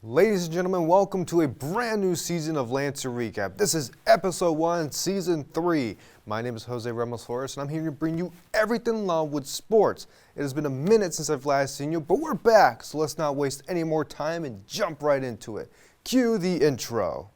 Ladies and gentlemen, welcome to a brand new season of Lancer Recap. This is episode 1, season 3. My name is Jose Ramos Flores, and I'm here to bring you everything along with sports. It has been a minute since I've last seen you, but we're back, so let's not waste any more time and jump right into it. Cue the intro.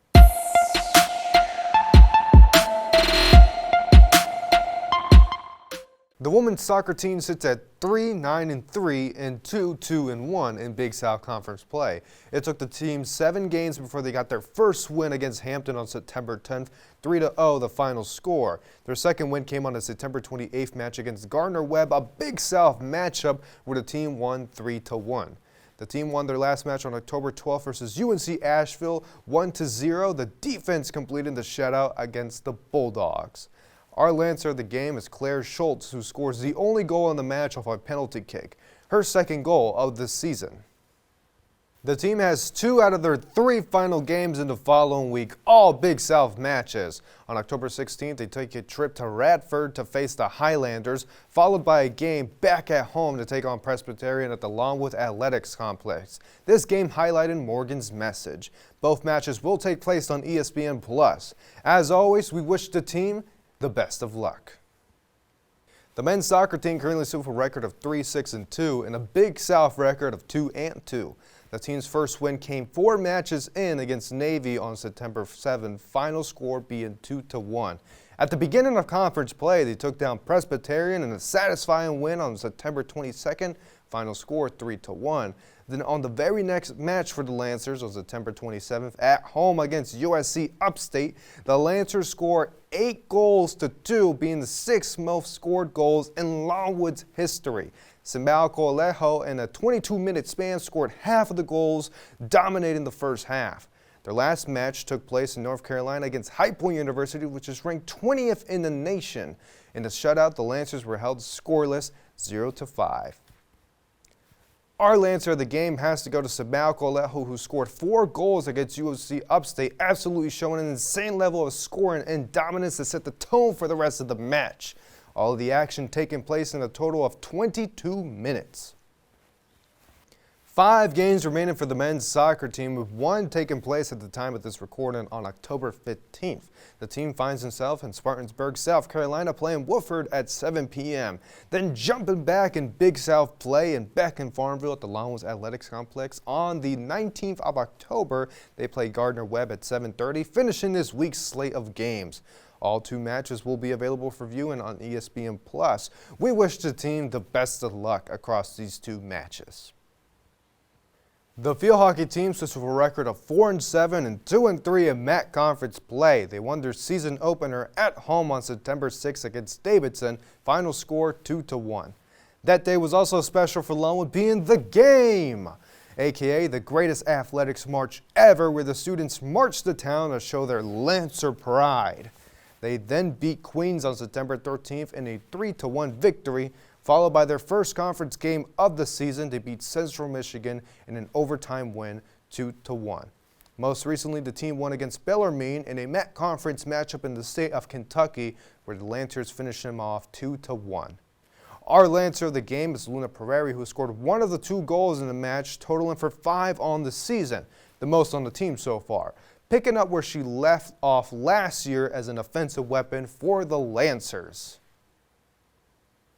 The women's soccer team sits at 3-9-3 and 2-2-1 in Big South Conference play. It took the team 7 games before they got their first win against Hampton on September 10th, 3-0 the final score. Their second win came on a September 28th match against Gardner-Webb, a Big South matchup where the team won 3-1. The team won their last match on October 12th versus UNC Asheville 1-0. The defense completed the shutout against the Bulldogs. Our Lancer of the game is Claire Schultz, who scores the only goal in the match off a penalty kick, her second goal of the season. The team has 2 out of their 3 final games in the following week, all Big South matches. On October 16th, they take a trip to Radford to face the Highlanders, followed by a game back at home to take on Presbyterian at the Longwood Athletics Complex. This game highlighted Morgan's message. Both matches will take place on ESPN+. As always, we wish the team the best of luck. The men's soccer team currently sits with a record of 3-6-2 and a Big South record of 2-2. The team's first win came 4 matches in against Navy on September 7th, final score being 2-1. At the beginning of conference play, they took down Presbyterian in a satisfying win on September 22nd, final score 3-1. Then on the very next match for the Lancers on September 27th at home against USC Upstate, the Lancers scored 8-2, being the 6th most scored goals in Longwood's history. Simbao Coalejo in a 22-minute span scored half of the goals, dominating the first half. Their last match took place in North Carolina against High Point University, which is ranked 20th in the nation. In the shutout, the Lancers were held scoreless 0-5. Our Lancer of the game has to go to Simbao Coalejo, who scored 4 goals against USC Upstate, absolutely showing an insane level of scoring and dominance to set the tone for the rest of the match. All of the action taking place in a total of 22 minutes. 5 games remaining for the men's soccer team, with 1 taking place at the time of this recording on October 15th. The team finds itself in Spartansburg, South Carolina, playing Woodford at 7 p.m. Then jumping back in Big South play and back in Farmville at the Longwood Athletics Complex on the 19th of October. They play Gardner-Webb at 7:30, finishing this week's slate of games. All 2 matches will be available for viewing on ESPN+. We wish the team the best of luck across these 2 matches. The field hockey team sits with a record of 4-7 and 2-3 in MAC conference play. They won their season opener at home on September 6th against Davidson, final score 2-1. That day was also special for Longwood, being the game, aka the greatest athletics march ever, where the students marched to town to show their Lancer pride. They then beat Queens on September 13th in a 3-1 victory, followed by their first conference game of the season. They beat Central Michigan in an overtime win 2-1. Most recently, the team won against Bellarmine in a MAC conference matchup in the state of Kentucky, where the Lancers finished them off 2-1. Our Lancer of the game is Luna Prairie, who scored 1 of the 2 goals in the match, totaling for 5 on the season, the most on the team so far, picking up where she left off last year as an offensive weapon for the Lancers.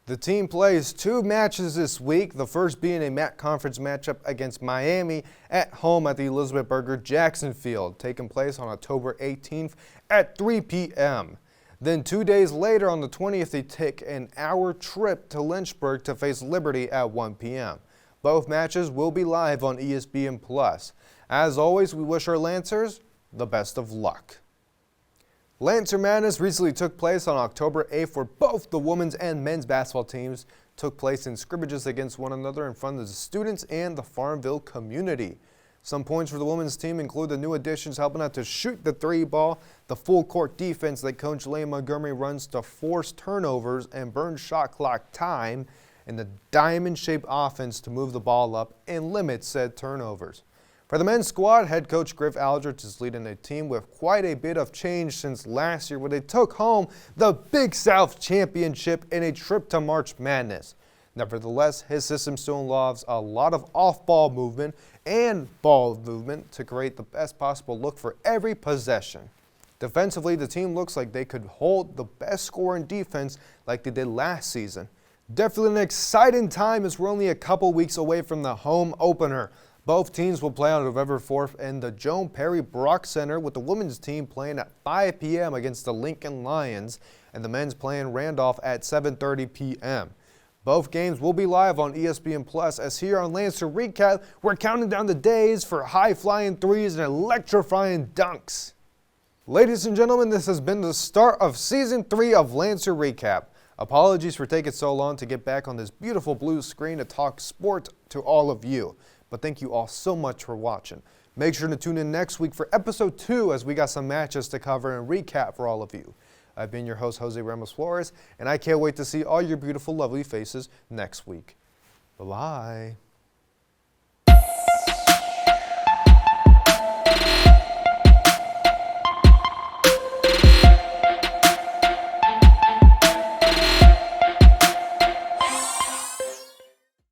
The team plays 2 matches this week, the first being a MAC conference matchup against Miami at home at the Elizabeth Berger Jackson Field, taking place on October 18th at 3 p.m. Then 2 days later on the 20th, they take an hour trip to Lynchburg to face Liberty at 1 p.m. Both matches will be live on ESPN+. As always, we wish our Lancers the best of luck. Lancer Madness recently took place on October 8th, where both the women's and men's basketball teams took place in scrimmages against one another in front of the students and the Farmville community. Some points for the women's team include the new additions helping out to shoot the 3-ball, the full court defense that Coach Lane Montgomery runs to force turnovers and burn shot clock time, and the diamond-shaped offense to move the ball up and limit said turnovers. For the men's squad, head coach Griff Aldrich is leading a team with quite a bit of change since last year, when they took home the Big South Championship in a trip to March Madness. Nevertheless, his system still involves a lot of off-ball movement and ball movement to create the best possible look for every possession. Defensively, the team looks like they could hold the best score in defense like they did last season. Definitely an exciting time as we're only a couple weeks away from the home opener. Both teams will play on November 4th in the Joan Perry Brock Center, with the women's team playing at 5 p.m. against the Lincoln Lions and the men's playing Randolph at 7:30 p.m. Both games will be live on ESPN Plus, as here on Lancer Recap, we're counting down the days for high-flying threes and electrifying dunks. Ladies and gentlemen, this has been the start of Season 3 of Lancer Recap. Apologies for taking so long to get back on this beautiful blue screen to talk sport to all of you. But thank you all so much for watching. Make sure to tune in next week for episode 2, as we got some matches to cover and recap for all of you. I've been your host, Jose Ramos Flores, and I can't wait to see all your beautiful, lovely faces next week. Bye-bye.